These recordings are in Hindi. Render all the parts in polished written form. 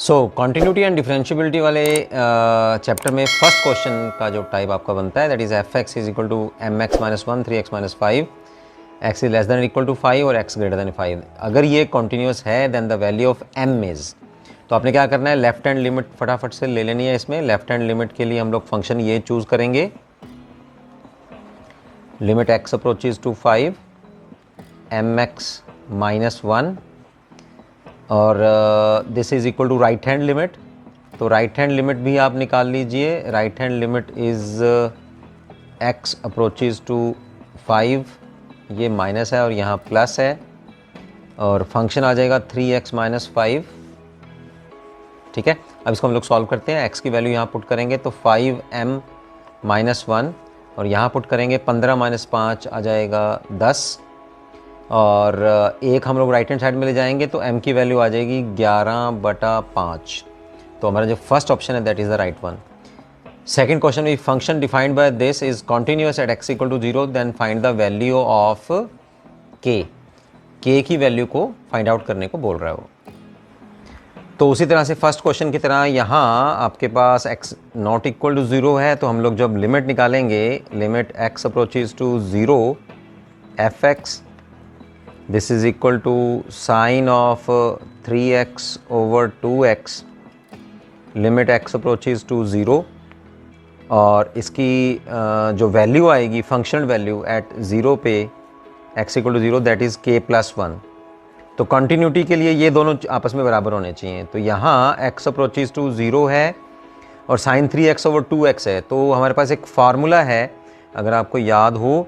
सो कॉन्टिन्यूटी एंड डिफरेंशियबिलिटी वाले चैप्टर में फर्स्ट क्वेश्चन का जो टाइप आपका बनता है that is f x is equal to m x minus one 3x minus 5 x is less than equal to 5 और एक्स ग्रेटर देन 5। अगर ये कॉन्टिन्यूस है then the value of m is, तो आपने क्या करना है, लेफ्ट हैंड लिमिट फटाफट से ले लेनी है। इसमें लेफ्ट हैंड लिमिट के लिए हम लोग फंक्शन ये चूज करेंगे, limit x approaches to 5 m x minus 1 और this is equal to right hand limit. तो राइट हैंड लिमिट भी आप निकाल लीजिए। Right hand limit is x approaches to 5, ये माइनस है और यहाँ प्लस है, और फंक्शन आ जाएगा 3x माइनस 5। ठीक है, अब इसको हम लोग सॉल्व करते हैं। x की वैल्यू यहाँ पुट करेंगे तो 5m माइनस 1 और यहाँ पुट करेंगे 15 माइनस 5 आ जाएगा 10, और एक हम लोग राइट हैंड साइड में ले जाएंगे तो m की वैल्यू आ जाएगी 11/5। तो हमारा जो फर्स्ट ऑप्शन है that is the right one. Second question में function defined by this is continuous at x equal to 0 then find the value of k की वैल्यू को फाइंड आउट करने को बोल रहा है वो। तो उसी तरह से फर्स्ट क्वेश्चन की तरह यहाँ आपके पास x नॉट इक्वल टू 0 है, तो हम लोग जब लिमिट निकालेंगे, limit x approaches to 0 f(x) this is equal to sine of 3x over 2x, limit x approaches to 0, और इसकी जो वैल्यू आएगी फंक्शनल वैल्यू एट 0 पे x equal to 0 that is k plus 1। तो कंटिन्यूटी के लिए ये दोनों आपस में बराबर होने चाहिए। तो यहाँ x अप्रोचेज टू 0 है और साइन 3x ओवर 2x है। तो हमारे पास एक फार्मूला है, अगर आपको याद हो,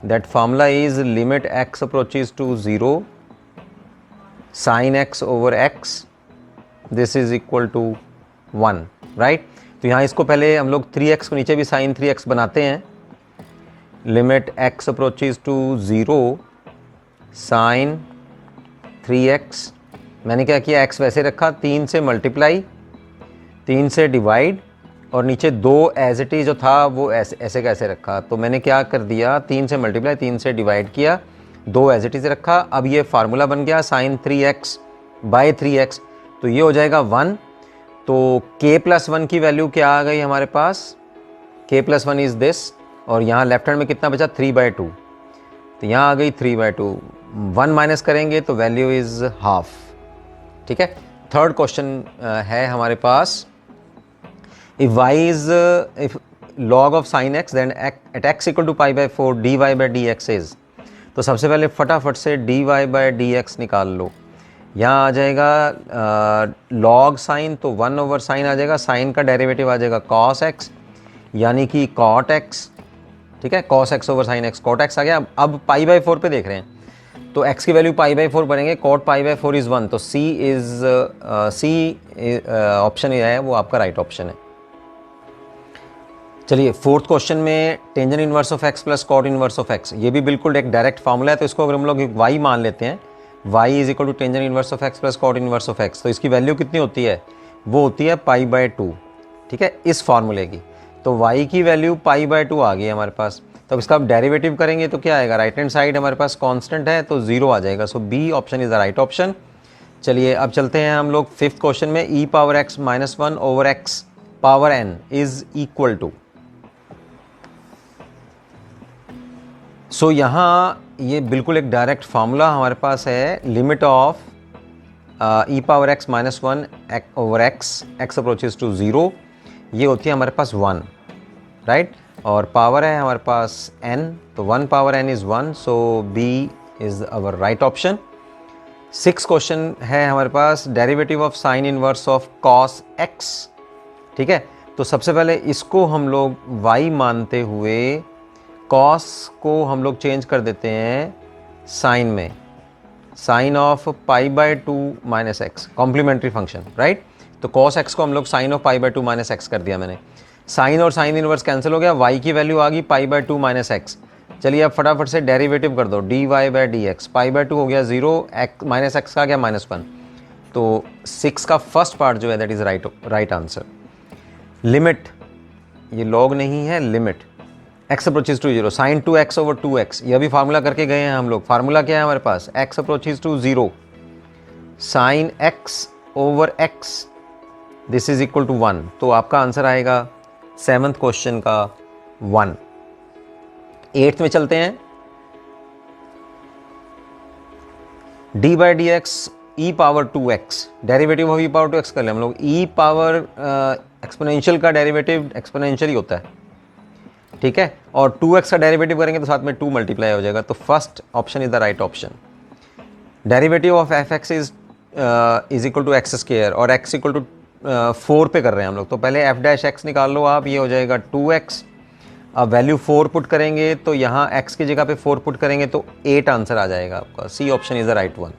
that formula is limit x approaches to 0 sine x over x this is equal to 1, right. तो यहाँ इसको पहले हम लोग 3x को नीचे भी साइन 3x बनाते हैं। Limit x approaches to 0 sine 3x, मैंने क्या किया, x वैसे रखा, 3 से मल्टीप्लाई, 3 से डिवाइड, और नीचे 2 एज इट इज जो था वो ऐसे कैसे रखा। तो मैंने क्या कर दिया, 3 से मल्टीप्लाई, 3 से डिवाइड किया, 2 एज इट इज रखा। अब ये फार्मूला बन गया साइन 3x बाई 3x, तो ये हो जाएगा 1। तो k प्लस 1 की वैल्यू क्या आ गई हमारे पास, k प्लस 1 इज दिस, और यहाँ लेफ्ट हैंड में कितना बचा, 3/2, तो यहाँ आ गई 3/2। 1 माइनस करेंगे तो वैल्यू इज हाफ। ठीक है, थर्ड क्वेश्चन है हमारे पास, if y is if log of sin x then at x equal to pi/4 dy by dx is, तो सबसे पहले फटाफट से dy by dx निकाल लो। यहाँ आ जाएगा log sin, तो 1 ओवर साइन आ जाएगा, साइन का डेरिवेटिव आ जाएगा cos x यानी कि cot x। ठीक है, cos x over sin x, cot x आ गया। अब pi/4 पे देख रहे हैं तो x की वैल्यू pi/4 बनेंगे, cot pi/4 इज 1, तो C ऑप्शन है वो आपका राइट ऑप्शन है। चलिए फोर्थ क्वेश्चन में tangent inverse of x plus cot inverse of x, ये भी बिल्कुल एक डायरेक्ट फार्मूला है। तो इसको अगर हम लोग y मान लेते हैं, y is equal to tangent inverse of x plus cot inverse of x, तो इसकी वैल्यू कितनी होती है, वो होती है pi/2। ठीक है, इस फार्मूले की, तो y की वैल्यू pi/2 आ गई हमारे पास। तो इसका आप डेरिवेटिव करेंगे तो क्या आएगा, राइट हैंड साइड हमारे पास कांस्टेंट है तो 0 आ जाएगा। So B option is the right option. चलिए अब चलते हैं हम लोग फिफ्थ क्वेश्चन में, e power x minus 1 over x power n is equal to. So यहाँ ये बिल्कुल एक डायरेक्ट फार्मूला हमारे पास है, limit of e power x minus 1 over x approaches to 0, ये होती है हमारे पास 1, राइट, और पावर है हमारे पास n, तो 1 power n is 1, so b is our right option. Six question है हमारे पास, derivative of sine inverse of cos x। ठीक है, तो सबसे पहले इसको हम लोग y मानते हुए cos को हम लोग चेंज कर देते हैं साइन में, sine of pi/2 minus x, complementary function, right. तो cos x को हम लोग sign of pi/2 minus x कर दिया मैंने, साइन और साइन इनवर्स कैंसिल हो गया, y की वैल्यू आ गई pi/2 माइनस एक्स। चलिए अब फटाफट से डेरिवेटिव कर दो, dy बाई dx, pi/2 हो गया 0, माइनस एक्स का गया -1, तो 6 का फर्स्ट पार्ट जो है that is right answer. Limit, ये लॉग नहीं है, limit x approaches to 0 sine 2x over 2x, यह भी फार्मूला करके गए हैं हम लोग। फार्मूला क्या है हमारे पास, x approaches to 0 sine x over x this is equal to 1, तो आपका आंसर आएगा 7th क्वेश्चन का 1। 8th में चलते हैं। D by d x E power 2x, derivative of E power 2x कर ले हम लोग। ई पावर एक्सपोनेंशियल का डेरिवेटिव एक्सपोनेंशियल ही होता है, ठीक है, और 2x का डेरिवेटिव करेंगे तो साथ में 2 मल्टीप्लाई हो जाएगा, तो first option is the right option. Derivative of f x is equal to x square और x इक्वल टू 4 पे कर रहे हैं हम लोग, तो पहले एफ डैश एक्स निकाल लो आप, ये हो जाएगा 2x। अब वैल्यू 4 पुट करेंगे तो यहाँ x की जगह पे 4 पुट करेंगे तो 8 आंसर आ जाएगा आपका। C option is the right one.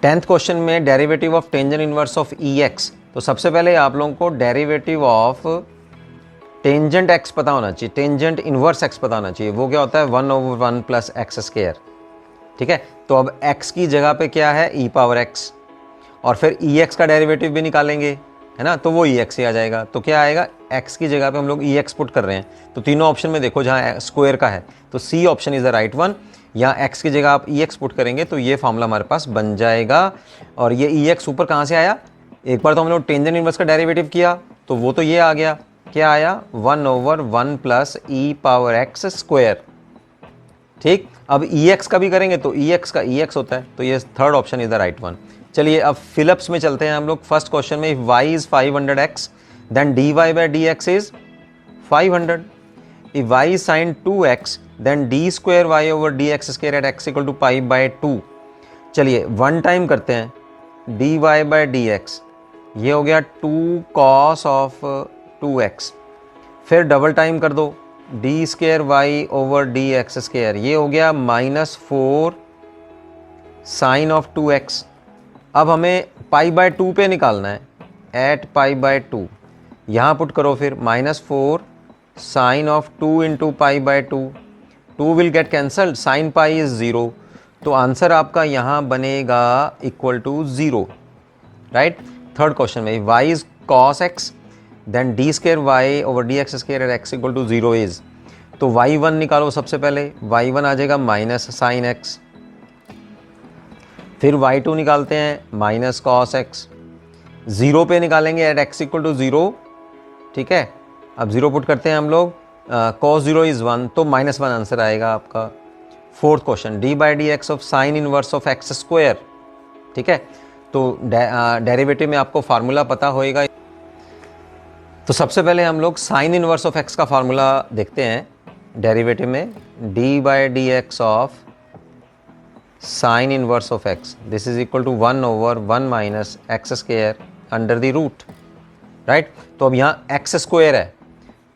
10th question में derivative of tangent inverse of e x, तो सबसे पहले आप लोगों को डेरिवेटिव ऑफ टेंजेंट x पता होना चाहिए, टेंजेंट इनवर्स x पता होना चाहिए। वो क्या होता है 1/1 प्लस एक्स स्क्वायर, ठीक है। तो अब x की जगह पे क्या है e पावर x, और फिर ex का डेरिवेटिव भी निकालेंगे, है ना, तो वो ex ही आ जाएगा। तो क्या आएगा, x की जगह पे हम लोग ex पुट कर रहे हैं, तो तीनों ऑप्शन में देखो जहाँ स्क्वायर का है तो C option is the right one. यहाँ x की जगह आप ex पुट करेंगे तो ये फॉर्मूला हमारे पास बन जाएगा। और ये ex ऊपर कहाँ से आया, एक बार तो हम लोग टेंजेंट इनवर्स का डेरिवेटिव किया तो वो तो ये आ गया, क्या आया 1/1 प्लस ई पावर एक्स स्क्वायर, ठीक। अब ex का भी करेंगे तो ex का ex होता है, तो ये third option is the right one. चलिए अब फिलिप्स में चलते हैं हम लोग। फर्स्ट क्वेश्चन में if y is 500x then dy by d x is 500। If y is sine 2x then d square y over d x square at x equal to pi by 2। चलिए वन टाइम करते हैं, dy बाई डी एक्स, ये हो गया 2 cos ऑफ 2x, फिर डबल टाइम कर दो d square y over d x square, ये हो गया -4 साइन ऑफ 2x। अब हमें पाई बाय 2 पे निकालना है, एट पाई बाय 2, यहाँ पुट करो फिर -4 sine of 2 into pi by 2, 2 will get cancelled, sine pi is 0, तो आंसर आपका यहाँ बनेगा equal to 0, right. Third question में y is cos x then d square y over d x square at x equal to 0 is, तो y1 निकालो सबसे पहले, y1 आ जाएगा माइनस साइन x, फिर y2 निकालते हैं माइनस कॉस x, 0 पे निकालेंगे एट x इक्वल टू 0, ठीक है। अब 0 पुट करते हैं हम लोग, cos 0 इज 1, तो -1 आंसर आएगा आपका। Fourth question D by d x of sine inverse of x square, ठीक है। तो डेरिवेटिव में आपको फार्मूला पता होएगा, तो सबसे पहले हम लोग साइन इनवर्स ऑफ एक्स का फार्मूला देखते हैं डेरिवेटिव में। D by d x of sine inverse of x, this is equal to 1/1 minus x square under the root, right. तो अब यहाँ एक्स स्क्वायर है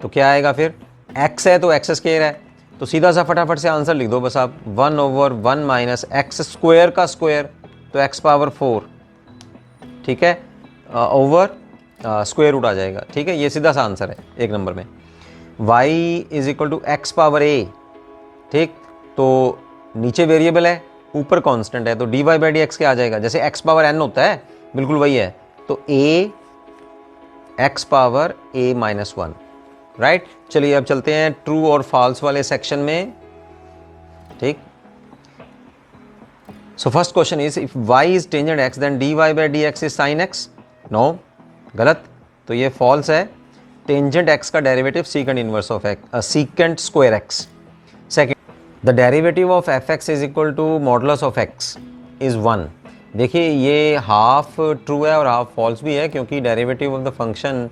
तो क्या आएगा, फिर एक्स है तो एक्स स्क्वायर है, तो सीधा सा फटाफट से आंसर लिख दो बस आप, 1/1 माइनस एक्स स्क्वायर का स्क्वायर, तो एक्स पावर 4, ठीक है, ओवर स्क्वायर रूट आ जाएगा, ठीक है। ये सीधा सा आंसर है एक नंबर में। y is equal to x power a, ठीक, तो नीचे वेरिएबल है ऊपर कांस्टेंट है, तो dy बाई डी एक्स क्या आ जाएगा, जैसे x पावर n होता है बिल्कुल वही है, तो a x power a minus 1, right. चलिए अब चलते हैं ट्रू और फॉल्स वाले सेक्शन में, ठीक। So first question is if y is tangent x then dy by d x is sine x, no, गलत, तो ये फॉल्स है। टेंजेंट x का derivative secant inverse of x, secant square x। Second, the derivative of f x is equal to modulus of x is 1। देखिए ये हाफ ट्रू है और हाफ फॉल्स भी है, क्योंकि डेरिवेटिव ऑफ द फंक्शन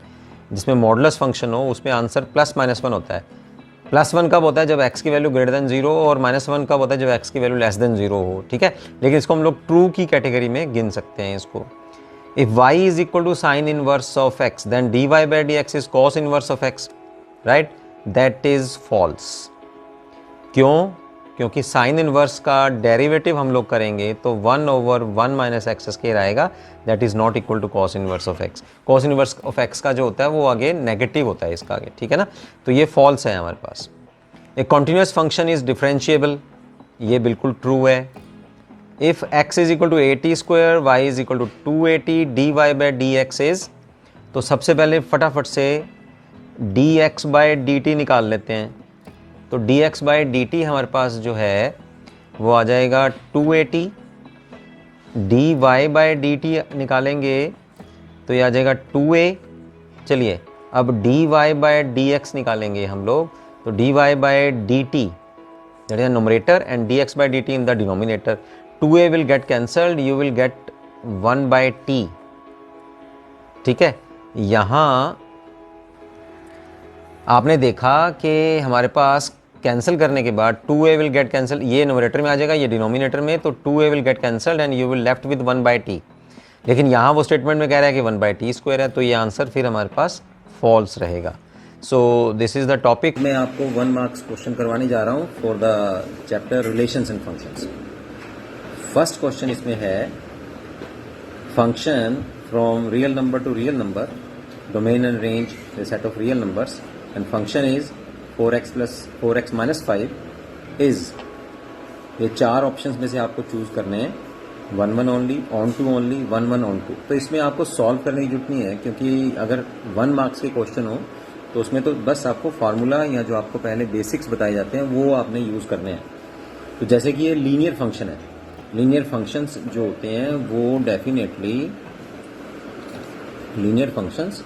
जिसमें मॉडुलस फंक्शन हो उसमें आंसर +-1 होता है। +1 कब होता है, जब x की वैल्यू ग्रेटर देन 0, और -1 कब होता है, जब x की वैल्यू लेस देन 0 हो, ठीक है। लेकिन इसको हम लोग ट्रू की कैटेगरी में गिन सकते हैं इसको। If y is equal to sine inverse of x then dy by d x is cos inverse of x, right, that is false. क्यों, क्योंकि साइन इनवर्स का डेरिवेटिव हम लोग करेंगे तो 1/1 माइनस एक्स स्क्वायर आएगा, that is not equal to cos inverse of x। Cos inverse of x का जो होता है वो आगे नेगेटिव होता है इसका आगे, ठीक है ना, तो ये फॉल्स है हमारे पास। A continuous function is differentiable, ये बिल्कुल ट्रू है। If x is equal to 80 square y is equal to 280 d y by d x is, तो सबसे पहले फटाफट से d x by d t निकाल लेते हैं, तो d x by d t हमारे पास जो है वो आ जाएगा 280, d y by d t निकालेंगे तो ये आ जाएगा 2a। चलिए अब dy बाय dx निकालेंगे हम लोग, तो dy by dt that is numerator and dx by dt in the denominator, 2a will get cancelled, you will get 1 by t। ठीक है, यहाँ आपने देखा कि हमारे पास कैंसिल करने के बाद 2a will get cancelled, ये नोमिनेटर में आ जाएगा, ये डिनोमिनेटर में, तो 2a will get cancelled and you will left with 1 by t। लेकिन यहाँ वो स्टेटमेंट में कह रहा है कि 1 by t स्क्वायर है, तो ये आंसर फिर हमारे पास फॉल्स रहेगा। सो दिस इज़ द टॉपिक। मैं आपको 1 मार्क्स क्वेश्चन करवाने जा रहा हूँ for the chapter relations and functions. First question इसमें है function from real number two real number, domain and range the set of real numbers and function is 4x minus 5 is, ये 4 ऑप्शंस में से आपको चूज करने हैं, 1 1 only, onto only, 1 1 onto. तो इसमें आपको सॉल्व करने की जरूरत नहीं है, क्योंकि अगर 1 मार्क्स के क्वेश्चन हो तो उसमें तो बस आपको फार्मूला या जो आपको पहले बेसिक्स बताए जाते हैं वो आपने यूज़ करने हैं। तो जैसे कि ये लीनियर फंक्शन है, लीनियर फंक्शंस जो होते हैं वो डेफिनेटली लीनियर फंक्शंस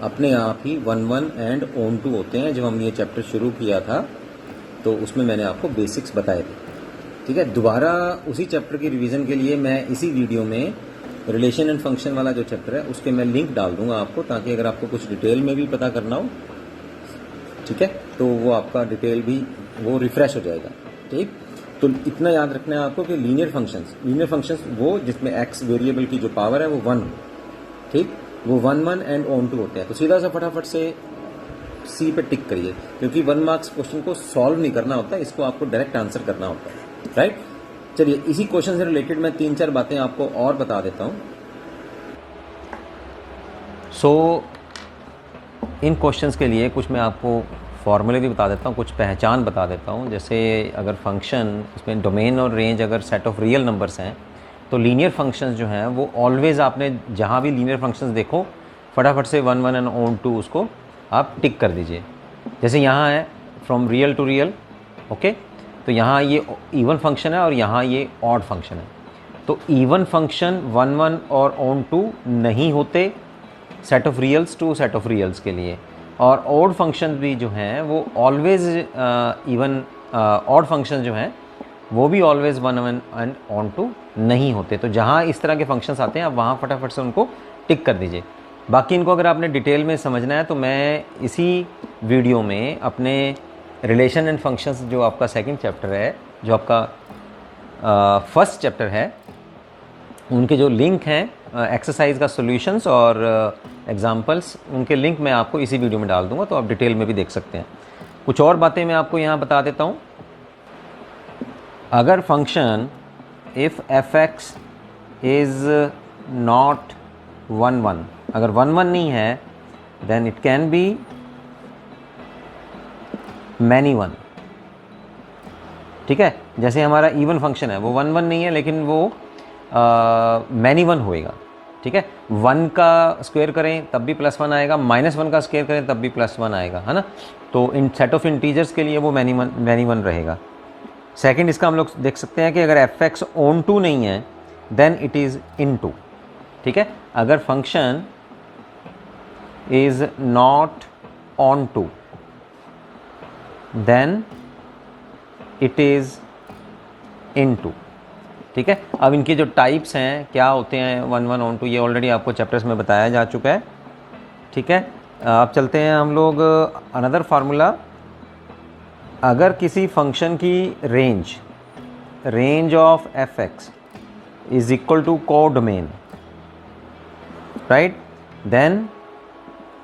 अपने आप ही 1 1 एंड ऑन टू होते हैं। जब हमने ये चैप्टर शुरू किया था तो उसमें मैंने आपको बेसिक्स बताए थे। ठीक है, दोबारा उसी चैप्टर की रिवीजन के लिए मैं इसी वीडियो में रिलेशन एंड फंक्शन वाला जो चैप्टर है उसके मैं लिंक डाल दूंगा आपको, ताकि अगर आपको कुछ डिटेल में भी पता करना हो, ठीक है, तो वो आपका डिटेल भी वो रिफ्रेश हो जाएगा। ठीक, तो इतना याद रखना है आपको कि लीनियर फंक्शंस वो जिसमें एक्स वेरिएबल की जो पावर है वो 1 हो, ठीक, वो 1 1 एंड ऑन टू होते हैं। तो सीधा सा फटाफट से सी पे टिक करिए, क्योंकि 1 मार्क्स क्वेश्चन को सॉल्व नहीं करना होता, इसको आपको डायरेक्ट आंसर करना होता है। राइट, चलिए इसी क्वेश्चन से रिलेटेड मैं 3-4 बातें आपको और बता देता हूं। सो इन क्वेश्चंस के लिए कुछ मैं आपको फॉर्मूले भी बता देता हूं, कुछ पहचान बता देता हूं। जैसे अगर फंक्शन इसमें डोमेन और रेंज अगर सेट ऑफ रियल नंबर्स हैं, तो लीनियर फंक्शंस जो हैं वो ऑलवेज, आपने जहां भी लीनियर फंक्शंस देखो फटाफट से 1 1 एंड ऑन टू उसको आप टिक कर दीजिए। जैसे यहाँ है from real to real, okay, तो यहाँ ये इवन फंक्शन है और यहाँ ये ऑड फंक्शन है। तो इवन फंक्शन 1 1 और ऑन टू नहीं होते set of reals to set of reals के लिए, और ऑड फंक्शन भी जो हैं वो ऑलवेज इवन ऑड फंक्शन जो हैं वो भी ऑलवेज 1 1 एंड ऑन टू नहीं होते। तो जहाँ इस तरह के फंक्शंस आते हैं आप वहाँ फटाफट से उनको टिक कर दीजिए। बाकी इनको अगर आपने डिटेल में समझना है तो मैं इसी वीडियो में अपने रिलेशन एंड फंक्शंस जो आपका सेकंड चैप्टर है, जो आपका फर्स्ट चैप्टर है, उनके जो लिंक हैं एक्सरसाइज का सॉल्यूशंस और एग्जांपल्स, उनके लिंक मैं आपको इसी वीडियो में डाल दूंगा, तो आप डिटेल में भी देख सकते हैं। कुछ और बातें मैं आपको यहाँ बता देता हूँ। अगर function if fx is not 1 1, अगर 1 1 नहीं है then it can be many 1। ठीक है, जैसे हमारा इवन फंक्शन है वो 1 1 नहीं है लेकिन वो मैनी 1 होएगा। ठीक है, 1 का स्क्वायर करें तब भी +1 आएगा, -1 का स्क्वायर करें तब भी +1 आएगा, है ना। तो इन सेट ऑफ इंटीजर्स के लिए वो मैनी 1 रहेगा। सेकंड इसका हम लोग देख सकते हैं कि अगर fx ऑन टू नहीं है then it is into. ठीक है, अगर function is not onto then it is into. ठीक है, अब इनके जो टाइप्स हैं क्या होते हैं 1 1 ऑन टू, ये ऑलरेडी आपको चैप्टर्स में बताया जा चुका है। ठीक है, अब चलते हैं हम लोग अनदर फार्मूला। अगर किसी फंक्शन की range of fx is equal to codomain, right, then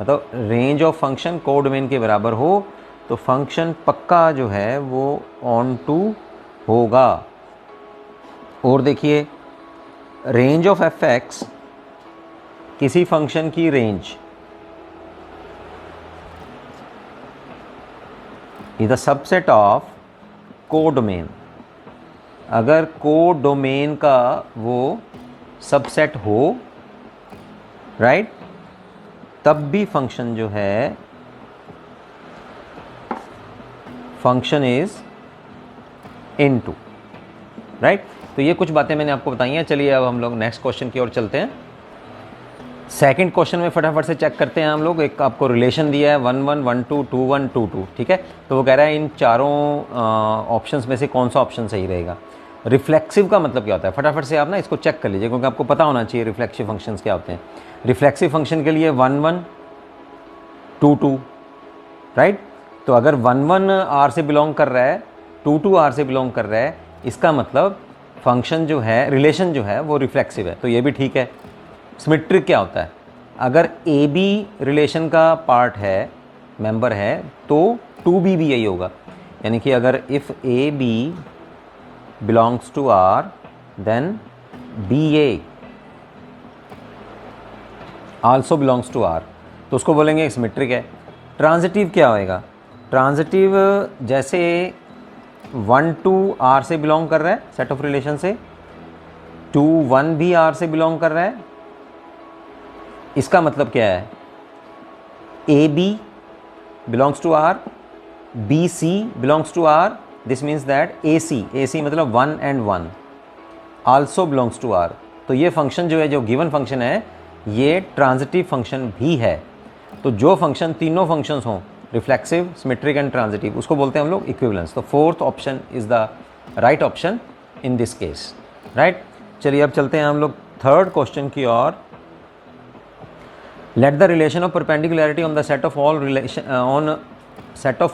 मतलब रेंज ऑफ फंक्शन कोडोमेन के बराबर हो तो फंक्शन पक्का जो है वो ऑन टू होगा। और देखिए रेंज ऑफ fx किसी फंक्शन की range is the subset of codomain. अगर कोडोमेन का वो सबसेट हो, राइट, तब भी फंक्शन जो है function is into, right. तो ये कुछ बातें मैंने आपको बताई हैं। चलिए अब हम लोग नेक्स्ट क्वेश्चन की ओर चलते हैं। सेकंड क्वेश्चन में फटाफट से चेक करते हैं हम लोग। एक आपको रिलेशन दिया है 1 1 1 2 2 1 2 2, ठीक है। तो वो कह रहा है इन चारों ऑप्शंस में से कौन सा ऑप्शन सही रहेगा। रिफ्लेक्सिव का मतलब क्या होता है, फटाफट से आप ना इसको चेक कर लीजिए, क्योंकि आपको पता होना चाहिए रिफ्लेक्सिव फंक्शंस क्या होते हैं। रिफ्लेक्सिव फंक्शन के लिए 1 1 2 2, राइट। तो अगर 1 1 आर से बिलोंग कर रहा है, 2 2 आर से बिलोंग कर रहा है, इसका मतलब फंक्शन जो है, रिलेशन जो है वो रिफ्लेक्सिव है, तो ये भी ठीक है। सिमेट्रिक क्या होता है, अगर ए बी रिलेशन का पार्ट है, मेंबर है, तो 2b भी यही होगा। यानी कि अगर if a b belongs to R then b a also belongs to R, तो उसको बोलेंगे सिमेट्रिक है। ट्रांजिटिव क्या होएगा, ट्रांजिटिव जैसे 1 2 आर से बिलोंग कर रहा है सेट ऑफ रिलेशन से, 2 1 भी आर से बिलोंग कर रहा है, इसका मतलब क्या है, a b belongs to R, b c belongs to R, this means that a c मतलब 1 and 1 also belongs to R. तो ये फंक्शन जो है, जो गिवन फंक्शन है, ये ट्रांजिटिव फंक्शन भी है। तो जो फंक्शन, तीनों फंक्शंस हों, रिफ्लेक्सिव, सिमेट्रिक एंड ट्रांजिटिव, उसको बोलते हैं हम लोग इक्विवेलेंस। तो fourth option is the right option in this case, right. चलिए अब चलते हैं हम लोग थर्ड क्वेश्चन की ओर। Let the relation of perpendicularity on the set of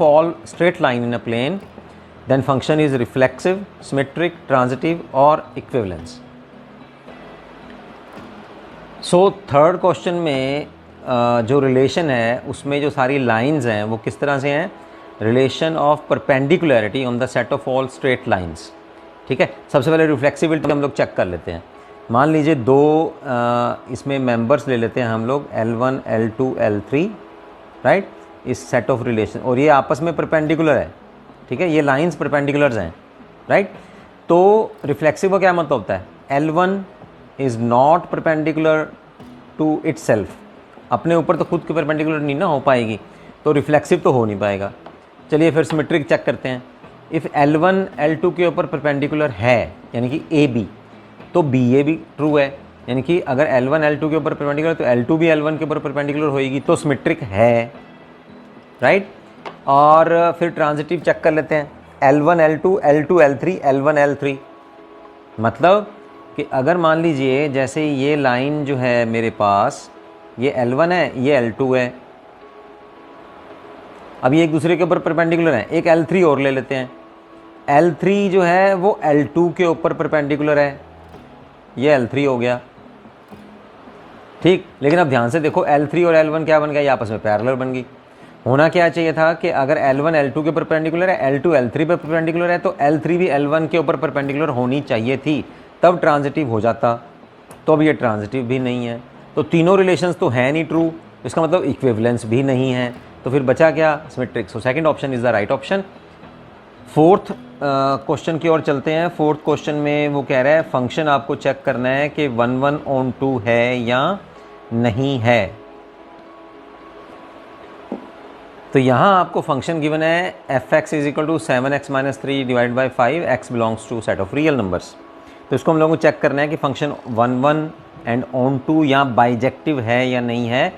all straight line in a plane, then function is reflexive, symmetric, transitive or equivalence. So third question में जो रिलेशन है उसमें जो सारी लाइंस हैं वो किस तरह से हैं, relation of perpendicularity on the set of all straight lines, ठीक है। सबसे पहले रिफ्लेक्सिबिलिटी हम लोग चेक कर लेते हैं। मान लीजिए दो इसमें मेंबर्स ले लेते हैं हम लोग, L1 L2 L3, राइट, इस सेट ऑफ रिलेशन, और ये आपस में परपेंडिकुलर है, ठीक है, ये लाइंस परपेंडिकुलर्स हैं, राइट। तो रिफ्लेक्सिव का क्या मतलब होता है, L1 is not perpendicular to itself, अपने ऊपर तो खुद के परपेंडिकुलर नहीं ना हो पाएगी, तो रिफ्लेक्सिव तो हो नहीं पाएगा। चलिए फिर सिमेट्रिक चेक करते हैं। इफ़ L1 L2 के ऊपर परपेंडिकुलर है, यानी कि ए बी, तो बी ए भी ट्रू है, यानी कि अगर L1 L2 के ऊपर परपेंडिकुलर तो L2 भी L1 के ऊपर परपेंडिकुलर होएगी, तो सिमेट्रिक है, राइट। और फिर ट्रांजिटिव चेक कर लेते हैं, L1 L2 L2 L3 L1 L3, मतलब कि अगर मान लीजिए जैसे ये लाइन जो है मेरे पास, ये L1 है, ये L2 है, अब ये एक दूसरे के ऊपर परपेंडिकुलर है, एक L3 और ले लेते हैं, L3 जो है वो L2 के ऊपर परपेंडिकुलर है, ये L3 हो गया, ठीक। लेकिन अब ध्यान से देखो, L3 और L1 क्या बन गया, ये आपस में पैरेलल बन गई। होना क्या चाहिए था कि अगर L1 L2 के ऊपर परपेंडिकुलर है, L2 L3 पे परपेंडिकुलर है, तो L3 भी L1 के ऊपर परपेंडिकुलर होनी चाहिए थी, तब ट्रांजिटिव हो जाता। तो अब ये ट्रांजिटिव भी नहीं है, तो तीनों रिलेशंस तो हैं नहीं ट्रू, इसका मतलब इक्विवेलेंस भी नहीं है, तो फिर बचा क्या, symmetric. So second option is the right option. Fourth question की ओर चलते हैं। फोर्थ क्वेश्चन में वो कह रहा है फंक्शन आपको चेक करना है कि 1 1 on 2 है या नहीं है। तो यहाँ आपको फंक्शन गिवन है f(x) is equal to 7x - 3 divide by 5, x belongs to set of real numbers. तो इसको हम लोगों को चेक करना है कि फंक्शन 1 1 एंड on 2 या बाइजेक्टिव है या नहीं है।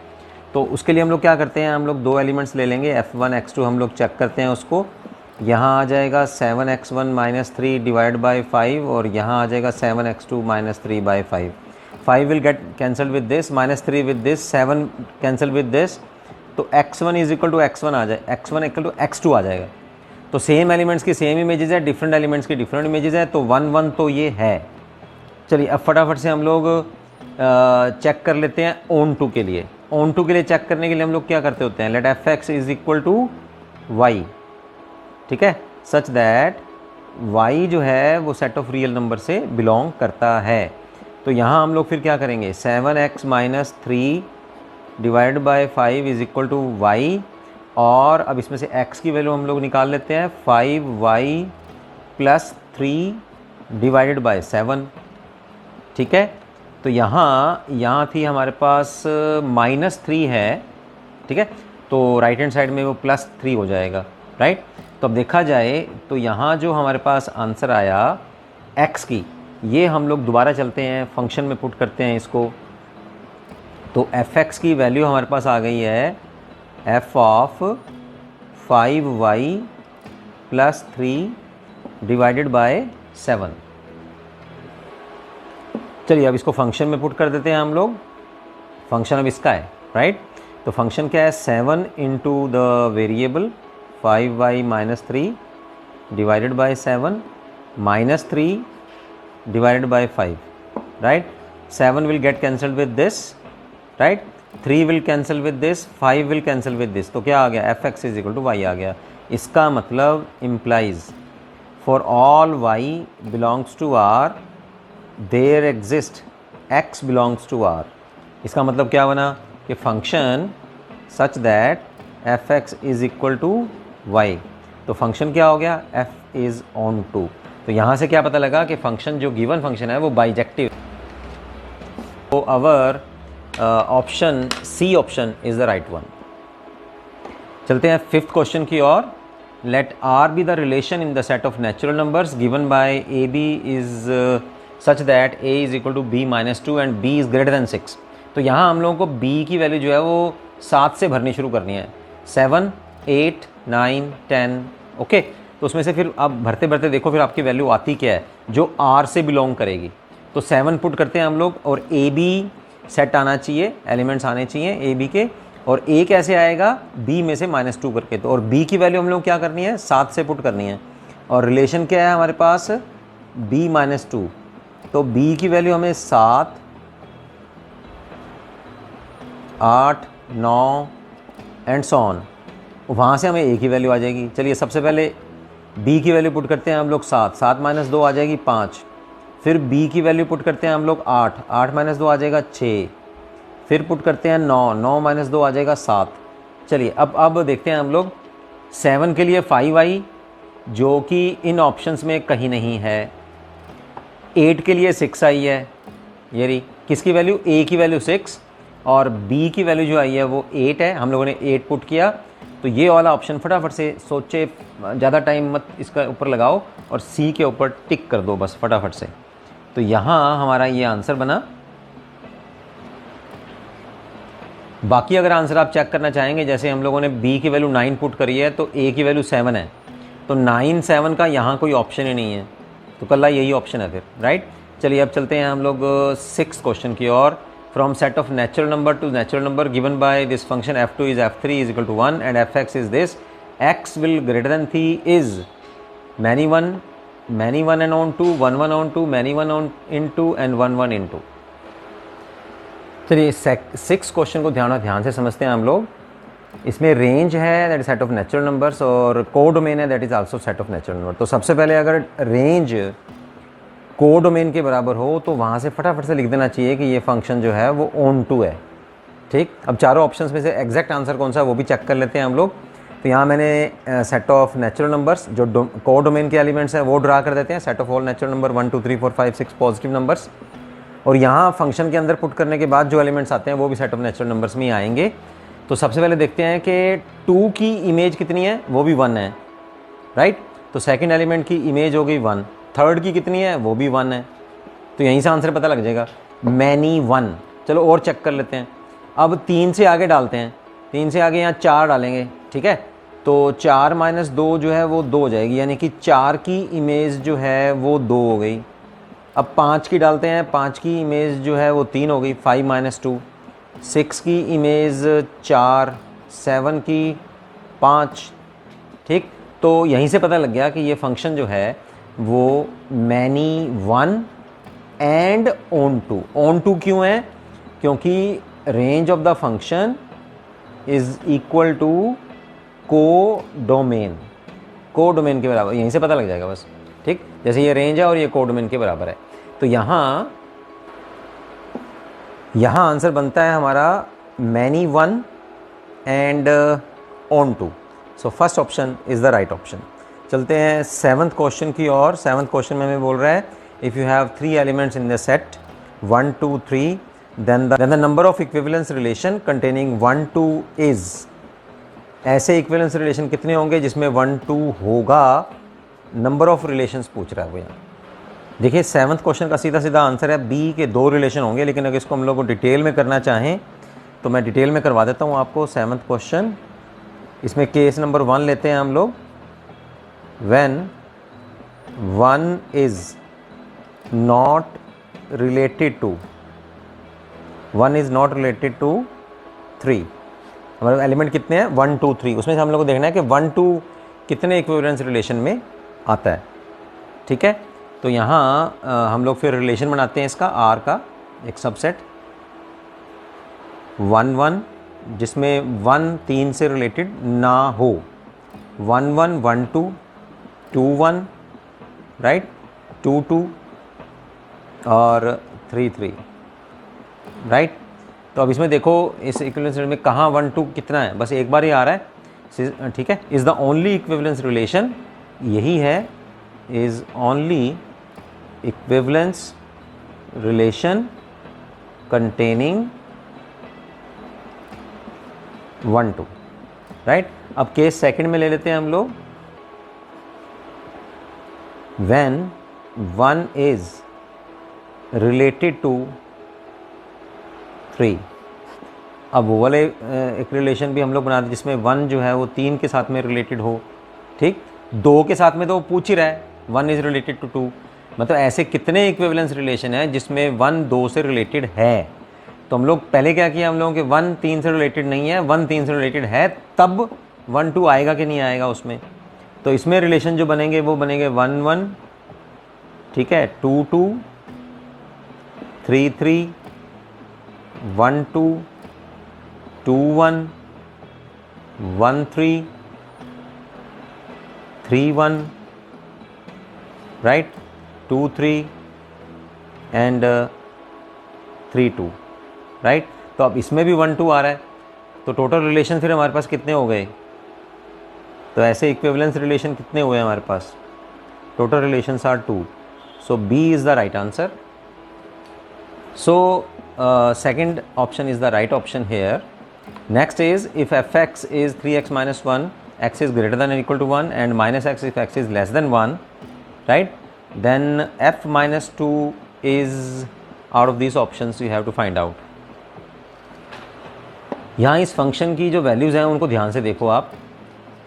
तो उसके लिए हम लोग क्या करते हैं, हम लोग दो एलिमेंट्स ले लेंगे, f1 x2 हम लोग चेक करते हैं उसको। यहाँ आ जाएगा 7x1 - 3 डिवाइड बाई 5, और यहाँ आ जाएगा 7x2 - 3 by 5। 5 will get cancelled with this, -3 with this, 7 cancel with this, तो x1 is equal to x1 आ जाए, x1 इक्वल टू x2 आ जाएगा। तो सेम एलिमेंट्स की सेम इमेजेस है, डिफरेंट एलिमेंट्स की डिफरेंट इमेजेस है, तो 1 1 तो ये है। चलिए अब फटाफट से हम लोग चेक कर लेते हैं on 2 के लिए। on 2 के लिए चेक करने के लिए हम लोग क्या करते होते हैं, let f(x) is equal to y, ठीक है, सच दैट y जो है वो सेट ऑफ रियल नंबर से बिलोंग करता है। तो यहाँ हम लोग फिर क्या करेंगे, 7x - 3 divide by 5 is equal to y, और अब इसमें से x की वैल्यू हम लोग निकाल लेते हैं, 5y + 3 डिवाइडेड बाई 7, ठीक है। तो यहाँ थी हमारे पास -3 है, ठीक है, तो राइट हैंड साइड में वो +3 हो जाएगा, राइट। तो अब देखा जाए तो यहाँ जो हमारे पास आंसर आया x की, ये हम लोग दोबारा चलते हैं फंक्शन में पुट करते हैं इसको, तो fx की वैल्यू हमारे पास आ गई है f of 5y plus 3 divided by 7। चलिए अब इसको फंक्शन में पुट कर देते हैं हम लोग। फंक्शन अब इसका है, राइट। तो फंक्शन क्या है, 7 into the variable 5y minus 3 divided by 7 minus 3 divided by 5, right. 7 will get cancelled with this, right, 3 will cancel with this, 5 will cancel with this, तो क्या आ गया, fx is equal to y आ गया। इसका मतलब implies for all y belongs to r there exist x belongs to r। इसका मतलब क्या बना कि function such that fx is equal to y, तो फंक्शन क्या हो गया, f इज ऑन टू। तो यहाँ से क्या पता लगा कि फंक्शन जो गिवन फंक्शन है वो बाइजेक्टिव। तो our option C option is the right one. चलते हैं फिफ्थ क्वेश्चन की ओर। Let R be the relation in the set of natural numbers given by a b is such that a is equal to b minus 2 and b is greater than 6। तो यहाँ हम लोगों को बी की वैल्यू जो है वो 7 से भरनी शुरू करनी है, 7, 8, 9, 10, ओके। तो उसमें से फिर आप भरते भरते देखो फिर आपकी वैल्यू आती क्या है जो आर से बिलोंग करेगी। तो 7 पुट करते हैं हम लोग और ए बी सेट आना चाहिए, एलिमेंट्स आने चाहिए ए बी के, और ए कैसे आएगा, बी में से -2 करके। तो और बी की वैल्यू हम लोग क्या करनी है, 7 से पुट करनी है, और रिलेशन क्या है हमारे पास, बी -2। तो बी की वैल्यू हमें 7, 8, 9 एंड सो ऑन, वहाँ से हमें ए की वैल्यू आ जाएगी। चलिए सबसे पहले बी की वैल्यू पुट करते हैं हम लोग 7, 7 - 2 आ जाएगी 5। फिर बी की वैल्यू पुट करते हैं हम लोग 8, 8 - 2 आ जाएगा 6। फिर पुट करते हैं 9, 9 - 2 आ जाएगा 7। चलिए अब देखते हैं हम लोग 7 के लिए 5i जो कि इन ऑप्शंस में कहीं नहीं है। 8 के लिए 6i है, ये रही किसकी वैल्यू, a की वैल्यू 6 और b की वैल्यू जो आई है वो 8 है। हम लोगों ने 8 पुट किया। तो ये वाला ऑप्शन फटाफट से सोचे, ज़्यादा टाइम मत इसका ऊपर लगाओ और सी के ऊपर टिक कर दो बस फटाफट से। तो यहाँ हमारा ये आंसर बना। बाकी अगर आंसर आप चेक करना चाहेंगे, जैसे हम लोगों ने b की वैल्यू 9 पुट करी है तो a की वैल्यू 7 है, तो 9, 7 का यहाँ कोई ऑप्शन ही नहीं है, तो कल्ला यही ऑप्शन है फिर, राइट। चलिए अब चलते हैं हम लोग 6th क्वेश्चन की ओर। From set of natural number to natural number given by this function f2 is f3 is equal to 1 and fx is this, x will greater than 3 is many 1 and on 2, 1 on 2, many 1 on into and 1 into। चलिए 6th क्वेश्चन को ध्यान से समझते हैं हम लोग। इसमें रेंज है that is set of natural numbers और कोडोमेन है that is also set of natural number. तो सबसे पहले अगर रेंज कोडोमेन के बराबर हो तो वहाँ से फटाफट से लिख देना चाहिए कि ये फंक्शन जो है वो ऑन टू है, ठीक। अब चारों ऑप्शंस में से एग्जैक्ट आंसर कौन सा है वो भी चेक कर लेते हैं हम लोग। तो यहाँ मैंने सेट ऑफ नेचुरल नंबर्स जो कोडोमेन के एलिमेंट्स हैं वो ड्रा कर देते हैं, set of all natural number 1 2 3 4 5 6 positive numbers. और यहाँ फंक्शन के अंदर पुट करने के बाद जो एलिमेंट्स आते हैं वो भी सेट ऑफ नेचुरल नंबर्स में ही आएंगे। तो सबसे पहले देखते हैं कि 2 की इमेज कितनी है, वो भी 1 है, राइट। तो सेकेंड एलिमेंट की इमेज हो गई 1, थर्ड की कितनी है, वो भी 1 है। तो यहीं से आंसर पता लग जाएगा, मैनी 1। चलो और चेक कर लेते हैं। अब 3 से आगे डालते हैं, 3 से आगे यहाँ 4 डालेंगे, ठीक है। तो 4 - 2 जो है वो 2 हो जाएगी, यानी कि 4 की इमेज जो है वो 2 हो गई। अब 5 की डालते हैं, 5 की इमेज जो है वो 3 हो गई, 5 - 2। 6 की इमेज 4, 7 की 5, ठीक। तो यहीं से पता लग गया कि ये फंक्शन जो है वो many 1 and onto. Onto क्यों है, क्योंकि range of the function is equal to codomain, codomain के बराबर, यहीं से पता लग जाएगा बस, ठीक। जैसे ये रेंज है और ये कोडोमेन के बराबर है। तो यहाँ आंसर बनता है हमारा many 1 and onto. So first option is the right option. चलते हैं 7th क्वेश्चन की ओर। 7th क्वेश्चन में हमें बोल रहा है if you have 3 elements in the set 1 2 3 then the number of equivalence relation containing 1 2 is. ऐसे इक्विवेलेंस रिलेशन कितने होंगे जिसमें 1 2 होगा, नंबर ऑफ रिलेशंस पूछ रहा है वो यहाँ। देखिए 7th क्वेश्चन का सीधा आंसर है बी के 2 रिलेशन होंगे, लेकिन अगर इसको हम लोग को डिटेल में करना चाहें तो मैं डिटेल में करवा देता हूँ आपको। 7th क्वेश्चन, इसमें केस नंबर 1 लेते हैं हम लोग। When 1 is not related to 3, हमारे एलिमेंट कितने हैं 1 2 3, उसमें से हम लोग को देखना है कि 1 2 कितने इक्विवेलेंस रिलेशन में आता है। ठीक है, तो यहाँ हम लोग फिर रिलेशन बनाते हैं इसका आर का एक सबसेट 1 1, जिसमें 1 3 से रिलेटेड ना हो, 1 1 1 2 2 1, राइट, 2 2 और 3 3, राइट। तो अब इसमें देखो इस इक्विवेलेंस रिलेशन में कहाँ 1 2 कितना है, बस एक बार ही आ रहा है। ठीक है, is the only equivalence relation, यही है, is only equivalence relation containing 1 2, right. अब केस सेकंड में ले लेते हैं हम लोग। व्हेन 1 इज रिलेटेड टू 3, अब वो वाले एक रिलेशन भी हम लोग बनाते हैं जिसमें 1 जो है वो 3 के साथ में रिलेटेड हो। ठीक, 2 के साथ में तो वो पूछ ही रहा है 1 इज़ रिलेटेड टू 2, मतलब ऐसे कितने इक्विवेलेंस रिलेशन है जिसमें 1 2 से रिलेटेड है। तो हम लोग पहले क्या किया हम लोगों के 1 3 से रिलेटेड नहीं है, 1 3 से रिलेटेड है, तब 1 2 आएगा कि नहीं आएगा उसमें। तो इसमें रिलेशन जो बनेंगे वो बनेंगे 1 1, ठीक है, 2 2, 3 3, 1 2, 2 1, 1 3, 3 1, राइट, 2 3 एंड 3 2, राइट। तो अब इसमें भी 1 2 आ रहा है, तो टोटल रिलेशन फिर हमारे पास कितने हो गए। तो ऐसे इक्विवेलेंस रिलेशन कितने हुए हमारे पास, total relations are 2, so b is the right answer. So second option is the right option here. Next is if fx is 3x minus 1, x is greater than or equal to 1 and minus x if x is less than 1, right, then f minus 2 is out of these options you have to find out. यहाँ इस फंक्शन की जो वैल्यूज़ हैं उनको ध्यान से देखो आप।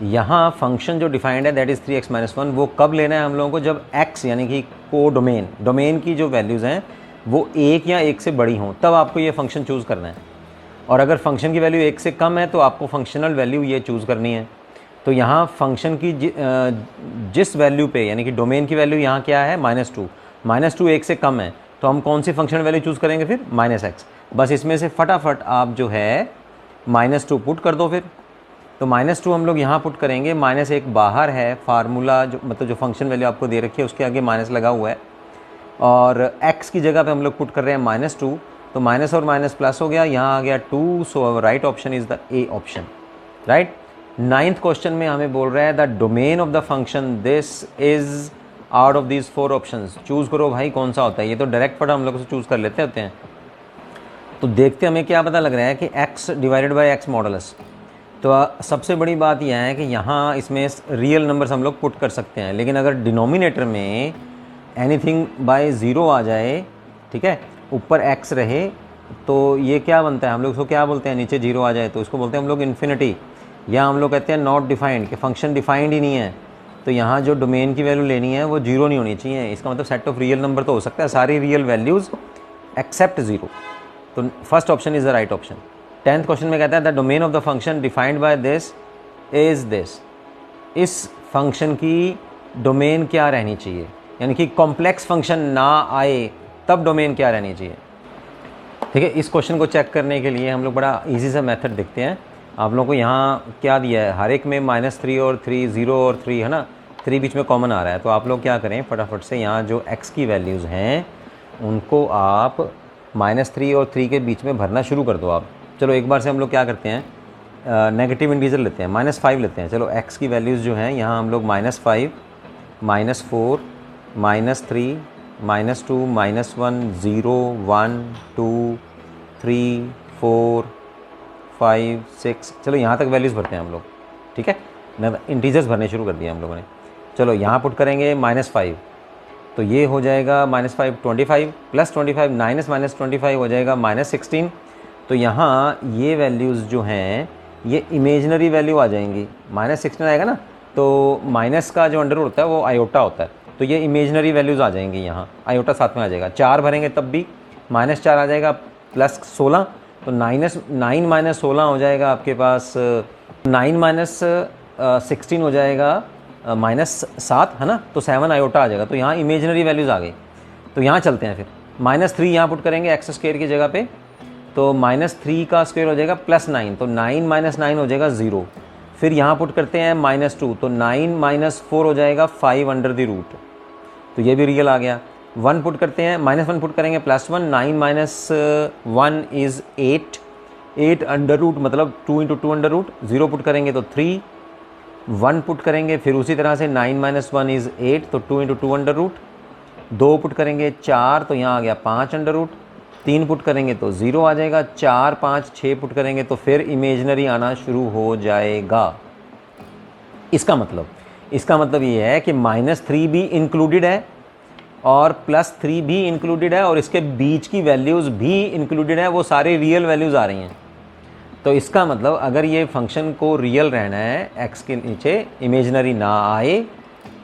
यहाँ फंक्शन जो डिफाइंड है दैट इज़ 3x माइनस 1, वो कब लेना है हम लोगों को, जब x यानी कि को डोमेन की जो वैल्यूज़ हैं वो 1 या 1 से बड़ी हों, तब आपको ये फंक्शन चूज़ करना है। और अगर फंक्शन की वैल्यू 1 से कम है तो आपको फंक्शनल वैल्यू ये चूज़ करनी है। तो यहाँ फंक्शन की जिस वैल्यू पे यानी कि डोमेन की वैल्यू यहाँ क्या है -2, -2 1 से कम है, तो हम कौन सी फंक्शनल वैल्यू चूज़ करेंगे फिर -x। बस इसमें से फटाफट आप जो है -2 पुट कर दो फिर। तो -2 हम लोग यहाँ पुट करेंगे, -1 बाहर है, फार्मूला जो मतलब जो फंक्शन वैल्यू आपको दे रखी है उसके आगे माइनस लगा हुआ है, और x की जगह पे हम लोग पुट कर रहे हैं -2, तो माइनस और माइनस प्लस हो गया, यहाँ आ गया 2, so right option is the a option, right. 9th question में हमें बोल रहा है the domain of the function this is out of these 4 options. Choose करो भाई कौन सा होता है, ये तो डायरेक्ट फट हम लोग से चूज़ कर लेते होते हैं। तो देखते हमें क्या पता लग रहा है कि x divided by x modulus. तो सबसे बड़ी बात यह है कि यहाँ इसमें रियल नंबर्स हम लोग पुट कर सकते हैं, लेकिन अगर डिनोमिनेटर में एनीथिंग बाय 0 आ जाए, ठीक है, ऊपर x रहे, तो ये क्या बनता है, हम लोग इसको क्या बोलते हैं, नीचे 0 आ जाए तो इसको बोलते हैं हम लोग इन्फिनिटी, या हम लोग कहते हैं नॉट डिफाइंड, कि फंक्शन डिफाइंड ही नहीं है। तो यहाँ जो डोमेन की वैल्यू लेनी है वो 0 नहीं होनी चाहिए, इसका मतलब सेट ऑफ रियल नंबर तो हो सकता है सारी रियल वैल्यूज़ एक्सेप्ट 0। तो first option is the right option. 10th question में कहता है the domain of the function defined by this is this. इस फंक्शन की डोमेन क्या रहनी चाहिए, यानी कि कॉम्प्लेक्स फंक्शन ना आए तब डोमेन क्या रहनी चाहिए। ठीक है, इस क्वेश्चन को चेक करने के लिए हम लोग बड़ा इजी सा मेथड देखते हैं। आप लोगों को यहाँ क्या दिया है, हर एक में -3 और 3, 0 और 3 है ना, 3 बीच में कॉमन आ रहा है। तो आप लोग क्या करें, फटाफट से यहाँ जो x की वैल्यूज़ हैं उनको आप -3 और 3 के बीच में भरना शुरू कर दो आप। चलो एक बार से हम लोग क्या करते हैं, नेगेटिव इंटीजर लेते हैं, -5 लेते हैं। चलो x की वैल्यूज़ जो हैं यहाँ हम लोग -5, -4, -3, -2, -1, 0, 1, 2, 3, 4, 5, 6, चलो यहाँ तक वैल्यूज़ भरते हैं हम लोग। ठीक है, इंटीजर्स भरने शुरू कर दिए हम लोगों ने। चलो यहाँ पुट करेंगे -5, तो ये हो जाएगा -5 25, +25 -25 हो जाएगा -16। तो तो यहाँ ये वैल्यूज़ जो हैं ये इमेजनरी वैल्यू आ जाएंगी। -16 आएगा ना, तो माइनस का जो अंडर होता है वो आयोटा होता है, तो ये इमेजनरी वैल्यूज़ आ जाएंगी। यहाँ आयोटा साथ में आ जाएगा। 4 भरेंगे तब भी -4 आ जाएगा, +16, तो 9 माइनस 16 हो जाएगा आपके पास, 9 माइनस 16 हो जाएगा -7, है ना, तो 7 आयोटा आ जाएगा। तो यहाँ इमेजनरी वैल्यूज़ आ गई। तो यहाँ चलते हैं फिर, -3 यहाँ पुट करेंगे x स्क्वायर की जगह पे, तो -3 का स्क्वायर हो जाएगा +9, तो 9 माइनस 9 हो जाएगा 0। फिर यहाँ पुट करते हैं -2, तो 9 माइनस 4 हो जाएगा 5 अंडर द रूट, तो ये भी रियल आ गया। 1 पुट करते हैं, -1 पुट करेंगे +1, 9 माइनस 1 इज़ 8, 8 अंडर रूट मतलब 2 × 2 अंडर रूट। 0 पुट करेंगे तो 3, 1 पुट करेंगे फिर उसी तरह से 9 माइनस 1 इज़ 8, तो 2 × 2 अंडर रूट। 2 पुट करेंगे 4, तो यहाँ आ गया 5 अंडर रूट। 3 पुट करेंगे तो 0 आ जाएगा। 4, 5, 6 पुट करेंगे तो फिर इमेजनरी आना शुरू हो जाएगा। इसका मतलब ये है कि -3 भी इंक्लूडेड है और +3 भी इंक्लूडेड है और इसके बीच की वैल्यूज़ भी इंक्लूडेड है, वो सारी रियल वैल्यूज़ आ रही हैं। तो इसका मतलब अगर ये फंक्शन को रियल रहना है, x के नीचे इमेजनरी ना आए,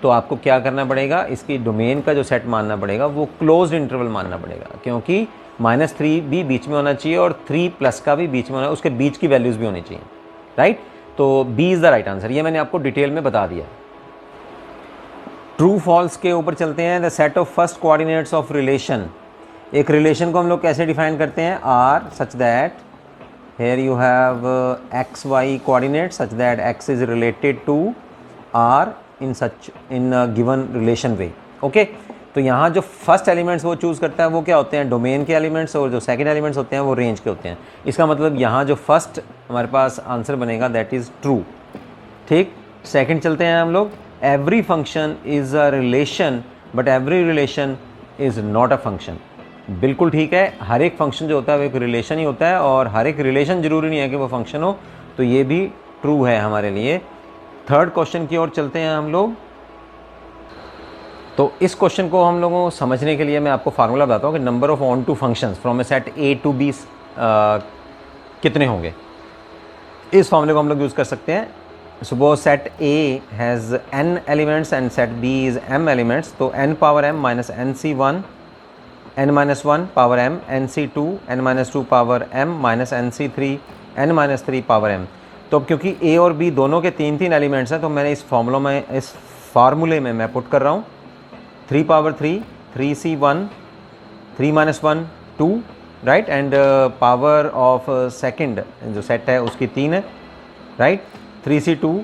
तो आपको क्या करना पड़ेगा, इसकी डोमेन का जो सेट मानना पड़ेगा वो क्लोज्ड इंटरवल मानना पड़ेगा, क्योंकि -3 भी बीच में होना चाहिए और 3+ का भी बीच में होना, उसके बीच की वैल्यूज़ भी होनी चाहिए, राइट। तो B is the right answer. ये मैंने आपको डिटेल में बता दिया। ट्रू फॉल्स के ऊपर चलते हैं। The set of first coordinates of relation. एक रिलेशन को हम लोग कैसे डिफाइन करते हैं, R such that here you have x y coordinates such that x is related to r in a given relation way, okay। तो यहाँ जो फर्स्ट एलिमेंट्स वो चूज़ करता है वो क्या होते हैं, डोमेन के एलिमेंट्स, और जो सेकंड एलिमेंट्स होते हैं वो रेंज के होते हैं। इसका मतलब यहाँ जो फर्स्ट हमारे पास आंसर बनेगा दैट इज़ ट्रू, ठीक। सेकंड चलते हैं हम लोग। Every function is a relation but every relation is not a function. बिल्कुल ठीक है, हर एक फंक्शन जो होता है वो एक रिलेशन ही होता है और हर एक रिलेशन ज़रूरी नहीं है कि वो फंक्शन हो, तो ये भी ट्रू है हमारे लिए। थर्ड क्वेश्चन की ओर चलते हैं हम लोग। तो इस क्वेश्चन को हम लोगों को समझने के लिए मैं आपको फार्मूला बताता हूँ कि number of onto functions from a set A to B कितने होंगे। इस फार्मूले को हम लोग यूज़ कर सकते हैं। Suppose set A has n elements and set B is m elements, तो n power m minus nc1 n-1 power m, nc2 n-2 power m minus nc3 n-3 power m। तो अब क्योंकि a और b दोनों के 3 एलिमेंट्स हैं, तो मैंने इस फार्मूले में मैं पुट कर रहा हूँ 3 power 3, 3c1, 3-1 2, right, and power of second जो सेट है उसकी 3 है, राइट। 3c2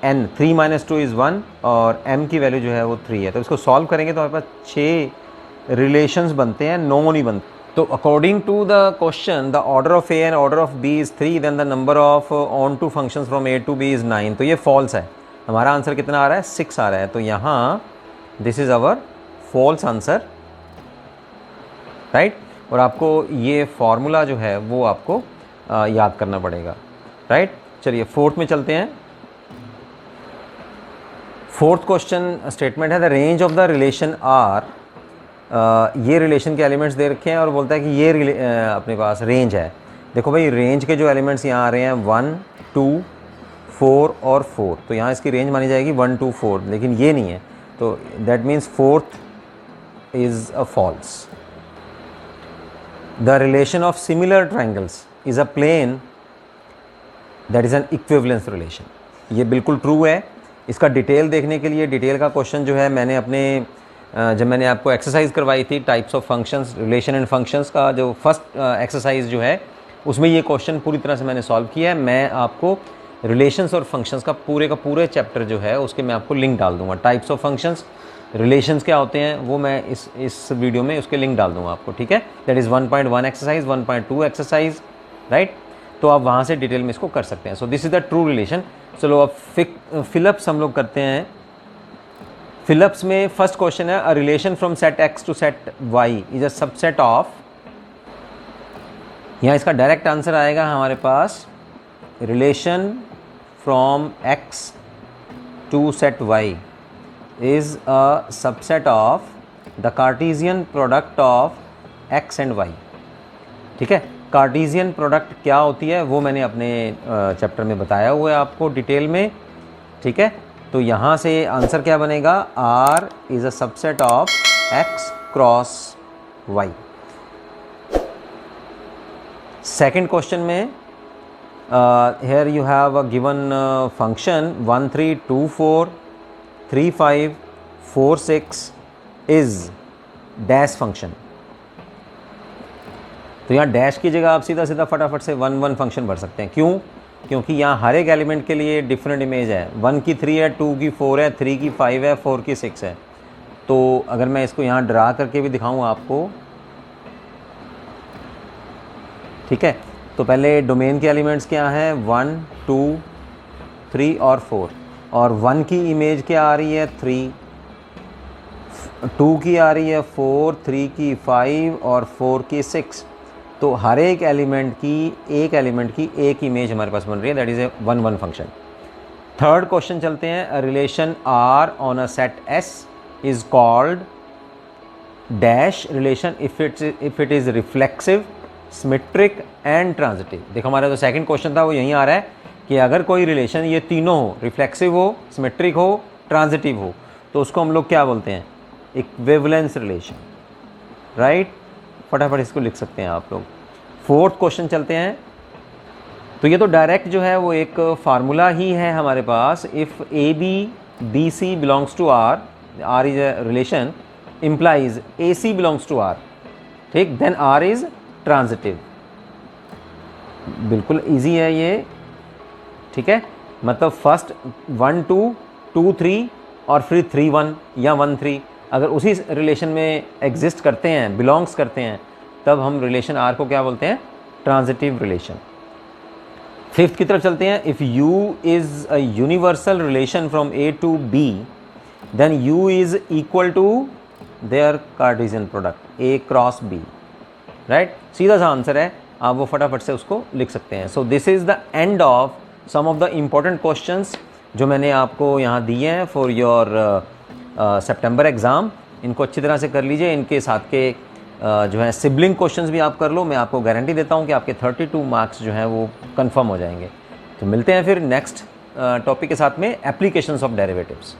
n, 3-2 इज़ 1 और m की वैल्यू जो है वो 3 है। तो इसको सॉल्व करेंगे तो हमारे पास 6 रिलेशंस बनते हैं, 9 नहीं बनते। तो according to the question the order of A and order of B is 3, then the number of onto functions from A to B is 9। तो ये फॉल्स है। हमारा आंसर कितना आ रहा है, 6 आ रहा है। तो यहाँ this is our false answer, right. और आपको ये फॉर्मूला जो है वो आपको याद करना पड़ेगा, राइट। चलिए फोर्थ में चलते हैं। फोर्थ क्वेश्चन स्टेटमेंट है the range of the relation R. ये रिलेशन के एलिमेंट्स दे रखे हैं और बोलता है कि ये अपने पास रेंज है। देखो भाई, रेंज के जो एलिमेंट्स यहाँ आ रहे हैं 1, 2, 4 और 4, तो यहाँ इसकी रेंज मानी जाएगी 1, 2, 4, लेकिन ये नहीं है, तो that means fourth is a false. The relation of similar triangles is a plane that is an equivalence relation. ये बिल्कुल ट्रू है। इसका डिटेल देखने के लिए, डिटेल का क्वेश्चन जो है मैंने अपने जब मैंने आपको एक्सरसाइज करवाई थी types of functions, relation and functions का जो फर्स्ट एक्सरसाइज जो है उसमें ये क्वेश्चन पूरी तरह से मैंने सॉल्व किया है। मैं आपको रिलेशंस और फंक्शंस का पूरे चैप्टर जो है उसके मैं आपको लिंक डाल दूंगा। टाइप्स ऑफ फंक्शंस, रिलेशंस क्या होते हैं वो मैं इस वीडियो में उसके लिंक डाल दूंगा आपको, ठीक है। That is 1.1 exercise, 1.2 exercise, right. तो आप वहाँ से डिटेल में इसको कर सकते हैं। So this is the true relation. चलो अब फिलअप्स हम लोग करते हैं। फिलअप्स में फर्स्ट क्वेश्चन है a relation from set x to set y is a subset of. यहाँ इसका डायरेक्ट आंसर आएगा हमारे पास relation from x to set y is a subset of the cartesian product of x and y, ठीक है। कार्टेशियन प्रोडक्ट क्या होती है वो मैंने अपने चैप्टर में बताया हुआ है आपको डिटेल में, ठीक है। तो यहाँ से आंसर क्या बनेगा, R is a subset of X cross Y। Second question में here you have a given function 1 3 2 4 3 5 4 6 is dash function। तो यहाँ डैश की जगह आप सीधा सीधा फटाफट से 1 1 फंक्शन भर सकते हैं। क्यों? क्योंकि यहाँ हर एक एलिमेंट के लिए डिफरेंट इमेज है। 1 की 3 है, 2 की 4 है, 3 की 5 है, 4 की 6 है। तो अगर मैं इसको यहाँ ड्रा करके भी दिखाऊँ आपको, ठीक है, तो पहले डोमेन के एलिमेंट्स क्या हैं, 1 2 3 और 4, और 1 की इमेज क्या आ रही है 3, 2 की आ रही है 4, 3 की 5 और 4 की 6। तो हर एक एलिमेंट की एक इमेज हमारे पास बन रही है, that is a 1 1 function. Third question चलते हैं, relation R on a set S is called dash relation if it is reflexive, symmetric and transitive. देखो हमारा जो सेकंड क्वेश्चन था वो यहीं आ रहा है कि अगर कोई रिलेशन ये तीनों हो, रिफ्लेक्सिव हो, सिमेट्रिक हो, ट्रांजिटिव हो, तो उसको हम लोग क्या बोलते हैं, इक्विवेलेंस रिलेशन, राइट। फटाफट इसको लिख सकते हैं आप लोग। फोर्थ क्वेश्चन चलते हैं। तो ये तो डायरेक्ट जो है वो एक फार्मूला ही है हमारे पास, if a b b c belongs to R, R is a relation, implies a c belongs to R, ठीक, देन आर इज ट्रांजिटिव। बिल्कुल ईजी है ये, ठीक है। मतलब फर्स्ट 1 2 2 3 और फिर 3 1 या 1 3 अगर उसी रिलेशन में एग्जिस्ट करते हैं, बिलोंग्स करते हैं, तब हम रिलेशन आर को क्या बोलते हैं, ट्रांजिटिव रिलेशन। फिफ्थ की तरफ चलते हैं, if U is a universal relation from A to B then U is equal to their Cartesian product A cross B, right. सीधा सा आंसर है, आप वो फटाफट से उसको लिख सकते हैं। So this is the end of some of the important questions जो मैंने आपको यहाँ दिए हैं फॉर योर सितंबर एग्ज़ाम। इनको अच्छी तरह से कर लीजिए, इनके साथ के जो है सिबलिंग क्वेश्चंस भी आप कर लो। मैं आपको गारंटी देता हूँ कि आपके 32 मार्क्स जो हैं वो कंफर्म हो जाएंगे। तो मिलते हैं फिर नेक्स्ट टॉपिक के साथ में, एप्लीकेशंस ऑफ डेरिवेटिव्स।